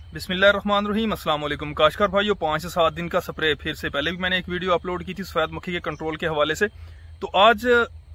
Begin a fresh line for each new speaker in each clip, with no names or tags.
बिस्मिल्लाहिर्रहमानिर्रहीम, अस्सलाम वालेकुम। काशकार भाइयों, 5 से 7 दिन का स्प्रे फिर से पहले भी मैंने एक वीडियो अपलोड की थी सफेद मक्खी के कंट्रोल के हवाले से। तो आज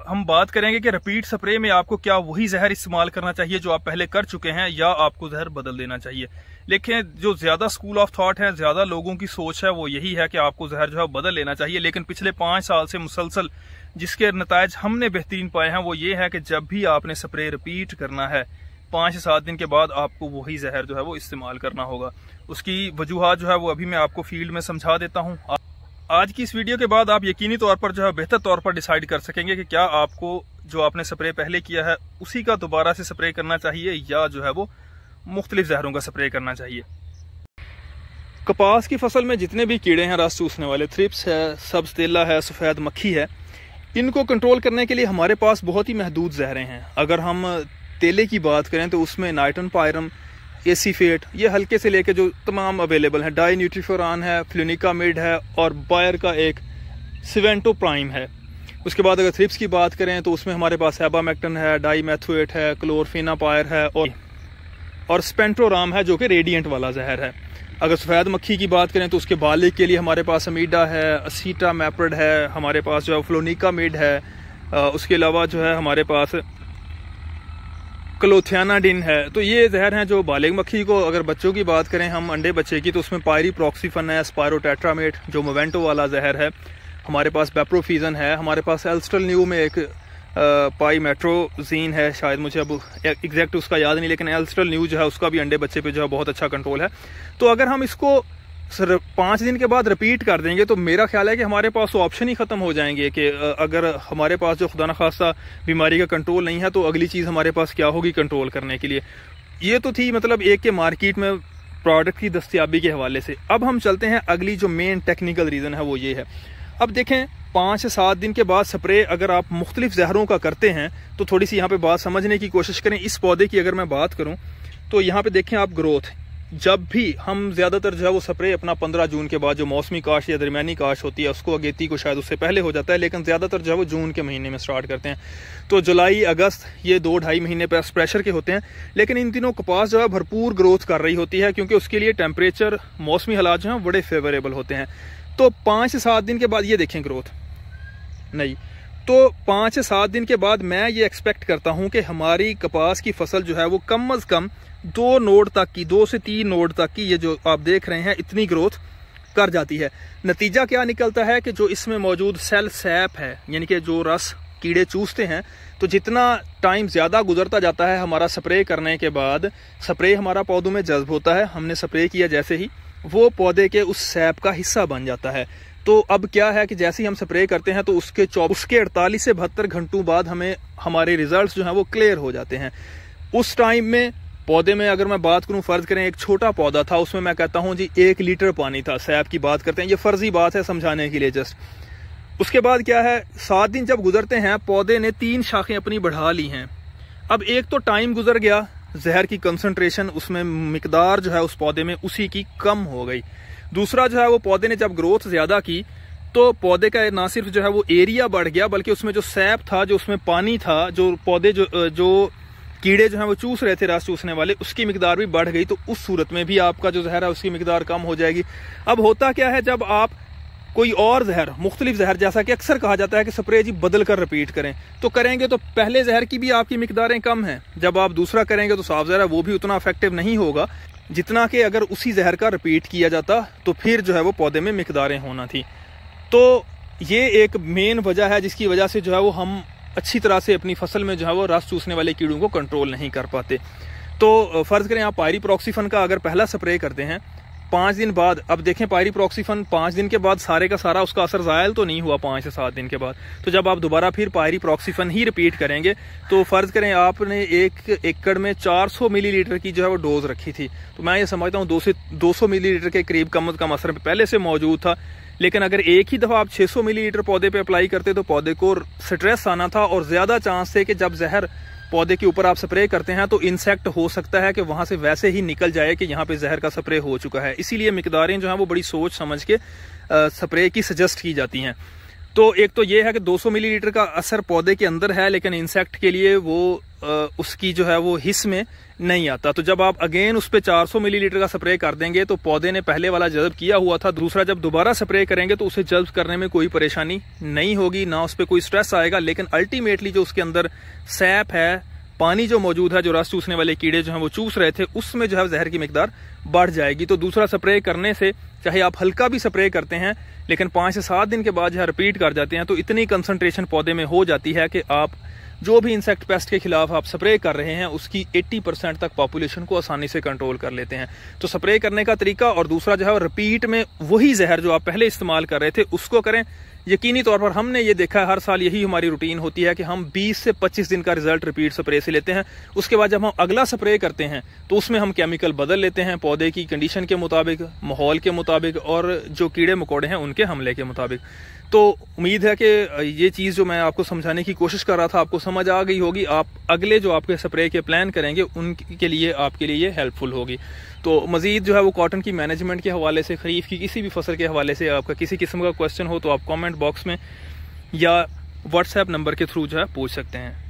हम बात करेंगे कि रिपीट स्प्रे में आपको क्या वही जहर इस्तेमाल करना चाहिए जो आप पहले कर चुके हैं, या आपको जहर बदल देना चाहिए। लेकिन जो ज्यादा स्कूल ऑफ थॉट है, ज्यादा लोगों की सोच है, वो यही है कि आपको जहर जो है बदल लेना चाहिए। लेकिन पिछले 5 साल से मुसलसल जिसके नतायज हमने बेहतरीन पाए हैं वो ये है कि जब भी आपने स्प्रे रिपीट करना है 5 से 7 दिन के बाद आपको वही जहर जो है वो इस्तेमाल करना होगा। उसकी वजूहात जो है वो अभी मैं आपको फील्ड में समझा देता हूँ। आज की इस वीडियो के बाद आप यकीनी तौर पर जो है बेहतर तौर पर डिसाइड कर सकेंगे कि क्या आपको जो आपने स्प्रे पहले किया है उसी का दोबारा से स्प्रे करना चाहिए, या जो है वो मुख्तलिफ जहरों का स्प्रे करना चाहिए। कपास की फसल में जितने भी कीड़े हैं, रस चूसने वाले, थ्रिप्स है, सब्ज तेला है, सफेद मक्खी है, इनको कंट्रोल करने के लिए हमारे पास बहुत ही महदूद जहरें हैं। अगर हम तेले की बात करें तो उसमें नाइट्रन पायरम, एसीफेट, ये हल्के से लेके जो तमाम अवेलेबल है, डाई न्यूट्रीफोरान है, फ्लूनिकामिड है, और बायर का एक सिवेंटो प्राइम है। उसके बाद अगर थ्रिप्स की बात करें तो उसमें हमारे पास एबामेक्टन है, डाईमेथोएट है, क्लोरफेनापायर है, और स्पेंट्रोराम है जो कि रेडिएंट वाला जहर है। अगर सफ़ेद मक्खी की बात करें तो उसके बालिक के लिए हमारे पास अमीडा है, असीटामेप्रिड है, हमारे पास जो है फ्लोनिकामिड है, उसके अलावा जो है हमारे पास क्लोथियानाडिन है। तो ये जहर हैं जो बालिग मक्खी को। अगर बच्चों की बात करें हम, अंडे बच्चे की, तो उसमें पायरीप्रोक्सीफन है, स्पायरोटेट्रामेट जो मोवेंटो वाला जहर है, हमारे पास बेप्रोफीजन है, हमारे पास एल्स्टल न्यू में एक पाईमेट्रोजीन है, शायद मुझे अब एग्जैक्ट उसका याद नहीं, लेकिन एल्स्टल न्यू जो है उसका भी अंडे बच्चे पे जो है बहुत अच्छा कंट्रोल है। तो अगर हम इसको 5 दिन के बाद रिपीट कर देंगे तो मेरा ख्याल है कि हमारे पास ऑप्शन ही खत्म हो जाएंगे कि अगर हमारे पास जो खुदा न खास्ता बीमारी का कंट्रोल नहीं है तो अगली चीज़ हमारे पास क्या होगी कंट्रोल करने के लिए। ये तो थी मतलब एक के मार्केट में प्रोडक्ट की दस्तियाबी के हवाले से। अब हम चलते हैं अगली जो मेन टेक्निकल रीज़न है वो ये है। अब देखें, 5 से 7 दिन के बाद स्प्रे अगर आप मुख्तलिफ जहरों का करते हैं तो थोड़ी सी यहाँ पे बात समझने की कोशिश करें। इस पौधे की अगर मैं बात करूँ तो यहाँ पे देखें आप ग्रोथ, जब भी हम ज्यादातर जो है वो स्प्रे अपना 15 जून के बाद, जो मौसमी काश या दरमियानी काश होती है उसको, अगेती को शायद उससे पहले हो जाता है, लेकिन ज्यादातर जो है वो जून के महीने में स्टार्ट करते हैं। तो जुलाई अगस्त ये 2-2.5 महीने प्रेशर के होते हैं। लेकिन इन दिनों कपास जो है भरपूर ग्रोथ कर रही होती है क्योंकि उसके लिए टेम्परेचर, मौसमी हालात जो है बड़े फेवरेबल होते हैं। तो 5 से 7 दिन के बाद ये देखें ग्रोथ नहीं, तो 5 से 7 दिन के बाद मैं ये एक्सपेक्ट करता हूं कि हमारी कपास की फसल जो है वो कम अज कम 2 नोड तक की, 2 से 3 नोड तक की, ये जो आप देख रहे हैं इतनी ग्रोथ कर जाती है। नतीजा क्या निकलता है कि जो इसमें मौजूद सेल सैप है, यानी कि जो रस कीड़े चूसते हैं, तो जितना टाइम ज़्यादा गुजरता जाता है हमारा स्प्रे करने के बाद, स्प्रे हमारा पौधों में जज्ब होता है। हमने स्प्रे किया जैसे ही वो पौधे के उस सैप का हिस्सा बन जाता है। तो अब क्या है कि जैसे ही हम स्प्रे करते हैं तो उसके 48 से 72 घंटों बाद हमें हमारे रिजल्ट्स जो हैं वो क्लियर हो जाते हैं। उस टाइम में पौधे में अगर मैं बात करूं, फर्ज करें एक छोटा पौधा था, उसमें मैं कहता हूं जी 1 लीटर पानी था। सैप की बात करते हैं, ये फर्जी बात है समझाने के लिए जस्ट। उसके बाद क्या है, 7 दिन जब गुजरते हैं पौधे ने 3 शाखें अपनी बढ़ा ली हैं। अब एक तो टाइम गुजर गया, जहर की कंसंट्रेशन, उसमें मिकदार जो है उस पौधे में उसी की कम हो गई। दूसरा जो है वो पौधे ने जब ग्रोथ ज्यादा की तो पौधे का ना सिर्फ जो है वो एरिया बढ़ गया, बल्कि उसमें जो सैप था, जो उसमें पानी था, जो पौधे जो कीड़े जो हैं वो चूस रहे थे, रस चूसने वाले, उसकी मिकदार भी बढ़ गई। तो उस सूरत में भी आपका जो जहर है उसकी मिकदार कम हो जाएगी। अब होता क्या है, जब आप कोई और जहर, मुख्तलिफ जहर, जैसा कि अक्सर कहा जाता है कि स्प्रे जी बदल कर रिपीट करें, तो करेंगे तो पहले जहर की भी आपकी मिकदारें कम हैं। जब आप दूसरा करेंगे तो साफ जहर है वो भी उतना इफेक्टिव नहीं होगा जितना कि अगर उसी जहर का रिपीट किया जाता तो फिर जो है वो पौधे में मिकदारें होना थी। तो ये एक मेन वजह है जिसकी वजह से जो है वो हम अच्छी तरह से अपनी फसल में जो है वो रस चूसने वाले कीड़ों को कंट्रोल नहीं कर पाते। तो फर्ज करें आप पायरीप्रोक्सीफन का अगर पहला स्प्रे करते हैं 5 दिन बाद, अब देखें पायरीप्रोक्सीफन 5 दिन के बाद सारे का सारा उसका असर ज़ायल तो नहीं हुआ 5 से 7 दिन के बाद। तो जब आप दोबारा फिर पायरीप्रोक्सीफन ही रिपीट करेंगे तो फर्ज करें आपने 1 एकड़ में 400 मिलीलीटर की जो है वो डोज रखी थी, तो मैं ये समझता हूँ 200 मिलीलीटर के करीब कम अज कम असर पहले से मौजूद था। लेकिन अगर एक ही दफ़ा आप 600 मिलीलीटर पौधे पे अप्लाई करते तो पौधे को स्ट्रेस आना था, और ज़्यादा चांस थे कि जब जहर पौधे के ऊपर आप स्प्रे करते हैं तो इंसेक्ट हो सकता है कि वहां से वैसे ही निकल जाए कि यहाँ पे जहर का स्प्रे हो चुका है। इसीलिए मिकदारें जो हैं वो बड़ी सोच समझ के स्प्रे की सजेस्ट की जाती हैं। तो एक तो ये है कि 200 मिलीलीटर का असर पौधे के अंदर है, लेकिन इंसेक्ट के लिए वो उसकी जो है वो हिस्स में नहीं आता। तो जब आप अगेन उस पर 400 मिलीलीटर का स्प्रे कर देंगे तो पौधे ने पहले वाला जज्ब किया हुआ था, दूसरा जब दोबारा स्प्रे करेंगे तो उसे जज्ब करने में कोई परेशानी नहीं होगी, ना उस पर कोई स्ट्रेस आएगा। लेकिन अल्टीमेटली जो उसके अंदर सैप है, पानी जो मौजूद है, जो रस चूसने वाले कीड़े जो हैं वो चूस रहे थे, उसमें जो है जहर की मिकदार बढ़ जाएगी। तो दूसरा स्प्रे करने से, चाहे आप हल्का भी स्प्रे करते हैं लेकिन 5 से 7 दिन के बाद जो है रिपीट कर जाते हैं, तो इतनी कंसंट्रेशन पौधे में हो जाती है कि आप जो भी इंसेक्ट पेस्ट के खिलाफ आप स्प्रे कर रहे हैं उसकी 80% तक पॉपुलेशन को आसानी से कंट्रोल कर लेते हैं। तो स्प्रे करने का तरीका और दूसरा जो है रिपीट में वही जहर जो आप पहले इस्तेमाल कर रहे थे उसको करें। यकीनी तौर पर हमने ये देखा है, हर साल यही हमारी रूटीन होती है कि हम 20 से 25 दिन का रिजल्ट रिपीट स्प्रे से लेते हैं। उसके बाद जब हम अगला स्प्रे करते हैं तो उसमें हम केमिकल बदल लेते हैं पौधे की कंडीशन के मुताबिक, माहौल के मुताबिक और जो कीड़े मकोड़े हैं उनके हमले के मुताबिक। तो उम्मीद है कि ये चीज़ जो मैं आपको समझाने की कोशिश कर रहा था आपको समझ आ गई होगी। आप अगले जो आपके स्प्रे के प्लान करेंगे उनके लिए आपके लिए ये हेल्पफुल होगी। तो मज़ीद जो है वो कॉटन की मैनेजमेंट के हवाले से, खरीफ की किसी भी फसल के हवाले से आपका किसी किस्म का क्वेश्चन हो तो आप कमेंट बॉक्स में या व्हाट्सएप नंबर के थ्रू जो है पूछ सकते हैं।